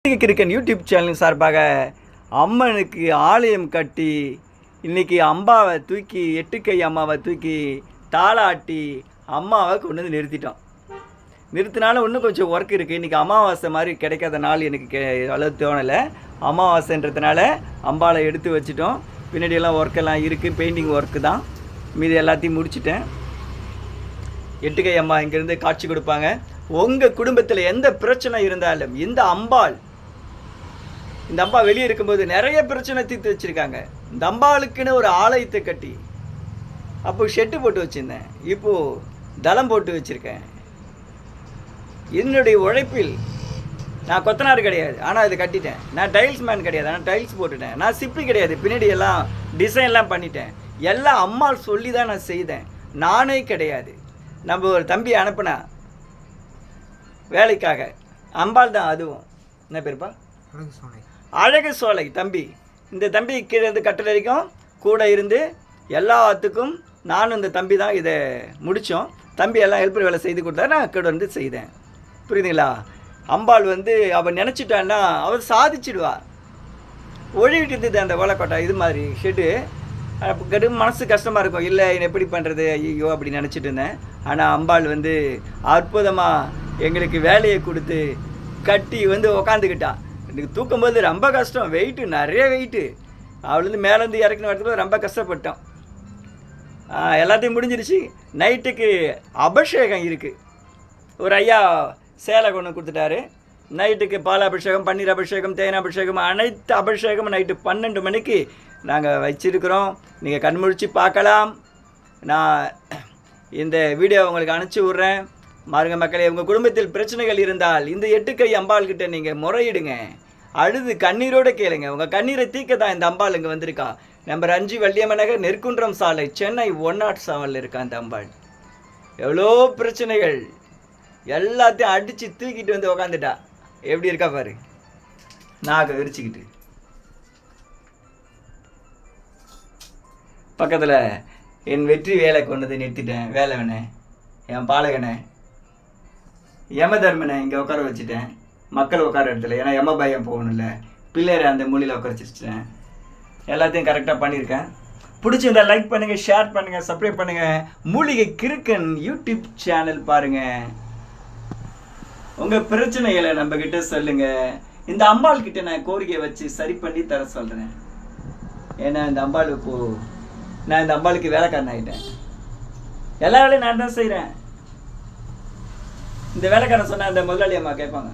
கிருக்கன் YouTube channel சார்பாக அம்மனுக்கு ஆலயம் கட்டி இன்றைக்கி அம்பாவை தூக்கி எட்டுக்கை அம்மாவை தூக்கி தாளாட்டி அம்மாவை கொண்டு வந்து நிறுத்திட்டோம். நிறுத்தினாலும் இன்னும் கொஞ்சம் ஒர்க் இருக்குது. இன்றைக்கி அமாவாசை மாதிரி கிடைக்காத நாள் எனக்கு அளவு தோணலை. அமாவாசைன்றதுனால அம்பாவை எடுத்து வச்சுட்டோம். பின்னாடியெல்லாம் ஒர்க்கெல்லாம் இருக்குது, பெயிண்டிங் ஒர்க்கு தான். மீது எல்லாத்தையும் முடிச்சிட்டேன். எட்டுக்கை அம்மா இங்கேருந்து காட்சி கொடுப்பாங்க. உங்கள் குடும்பத்தில் எந்த பிரச்சனை இருந்தாலும் இந்த அம்பாள் வெளியே இருக்கும்போது நிறைய பிரச்சனை தீர்த்து வச்சுருக்காங்க. இந்த அம்பாளுக்குன்னு ஒரு ஆலயத்தை கட்டி அப்போ ஷெட்டு போட்டு வச்சுருந்தேன், இப்போது தளம் போட்டு வச்சுருக்கேன். என்னுடைய உழைப்பில் நான் கொத்தனார் கிடையாது, ஆனால் இது கட்டிட்டேன். நான் டைல்ஸ் மேன் கிடையாது, ஆனால் டைல்ஸ் போட்டுட்டேன். நான் சிப்பி கிடையாது, பின்னாடி எல்லாம் டிசைன்லாம் பண்ணிட்டேன். எல்லாம் அம்மாள் சொல்லி தான் நான் செய்தேன், நானே கிடையாது. நம்ம ஒரு தம்பி அனுப்புனா வேலைக்காக, அம்பாள் தான். அதுவும் என்ன பேருப்பா? அழகு சோலை தம்பி. இந்த தம்பி கீழே இருந்து கட்டளை வரைக்கும் கூட இருந்து எல்லாத்துக்கும் நானும் இந்த தம்பி தான் இதை முடித்தோம். தம்பி எல்லாம் ஹெல்ப்பர் வேலை செய்து கொடுத்தா நான் கூட வந்து செய்தேன். புரியுதுங்களா? அம்பாள் அவள் நினச்சிட்டான்னா அவள் சாதிச்சிடுவா. ஒழிவிட்டு இருந்தது அந்த ஓலைக்கோட்டை இது மாதிரி ஷெட்டு. கடும் மனசு கஷ்டமாக இருக்கும், இல்லை என்ன எப்படி பண்ணுறது ஐயோ அப்படி நினச்சிட்டு இருந்தேன். ஆனால் அம்பாள் அற்புதமாக எங்களுக்கு வேலையை கொடுத்து கட்டி உக்காந்துக்கிட்டா. எனக்கு தூக்கும்போது ரொம்ப கஷ்டம், வெயிட்டு நிறைய வெயிட்டு. அவளுந்து மேலேருந்து இறக்கின இடத்துல ரொம்ப கஷ்டப்பட்டோம். எல்லாத்தையும் முடிஞ்சிருச்சு. நைட்டுக்கு அபிஷேகம் இருக்குது. ஒரு ஐயா சேலை கொண்டு கொடுத்துட்டாரு. நைட்டுக்கு பால் அபிஷேகம், பன்னீர் அபிஷேகம், தேன் அபிஷேகம், அனைத்து அபிஷேகமும் நைட்டு 12 மணிக்கு நாங்கள் வச்சிருக்கிறோம். நீங்கள் கண்முழிச்சு பார்க்கலாம். நான் இந்த வீடியோ உங்களுக்கு அனுப்பிச்சி விட்றேன். மாருங்க மக்களே, உங்கள் குடும்பத்தில் பிரச்சனைகள் இருந்தால் இந்த எட்டுக்கை அம்பாள்கிட்ட நீங்கள் முறையிடுங்க. அழுது கண்ணீரோடு கேளுங்க. உங்கள் கண்ணீரை தீர்க்க தான் இந்த அம்பாள் இங்கே வந்திருக்கா. நம்பர் 5 வள்ளியம்மன் நகர், நெற்குன்றம் சாலை, சென்னை 107 இருக்கா அந்த அம்பாள். எவ்வளோ பிரச்சனைகள் எல்லாத்தையும் அடித்து தூக்கிட்டு உக்காந்துட்டா. எப்படி இருக்கா பாரு, நாக விரிச்சிக்கிட்டு. பக்கத்தில் என் வெற்றி வேலை கொண்டு வந்து நிறுத்திட்டேன். வேலைவனை, என் பாலகனை, யம தர்மனை இங்கே உட்கார வச்சுட்டேன். மக்கள் உட்கார இடத்துல, ஏன்னா யம பயம் போகணும்ல. பிள்ளையரை அந்த மூலையில் உட்கார எல்லாத்தையும் கரெக்டாக பண்ணியிருக்கேன். பிடிச்சிருந்தா லைக் பண்ணுங்கள், ஷேர் பண்ணுங்கள், சப்ஸ்கிரைப் பண்ணுங்கள். மூலிகை கிருக்கன் யூடியூப் சேனல் பாருங்கள். உங்கள் பிரச்சனைகளை நம்மக்கிட்ட சொல்லுங்கள். இந்த அம்பாள் கிட்ட நான் கோரிக்கையை வச்சு சரி பண்ணி தர சொல்கிறேன். ஏன்னா இந்த அம்பாள் நான் இந்த அம்பாளுக்கு வேலைக்காரன் ஆகிட்டேன். எல்லா வேலையும் நான் தான் செய்கிறேன். இந்த வேலைக்காரன் சொன்ன அந்த முதலாளி அம்மா கேட்பாங்க,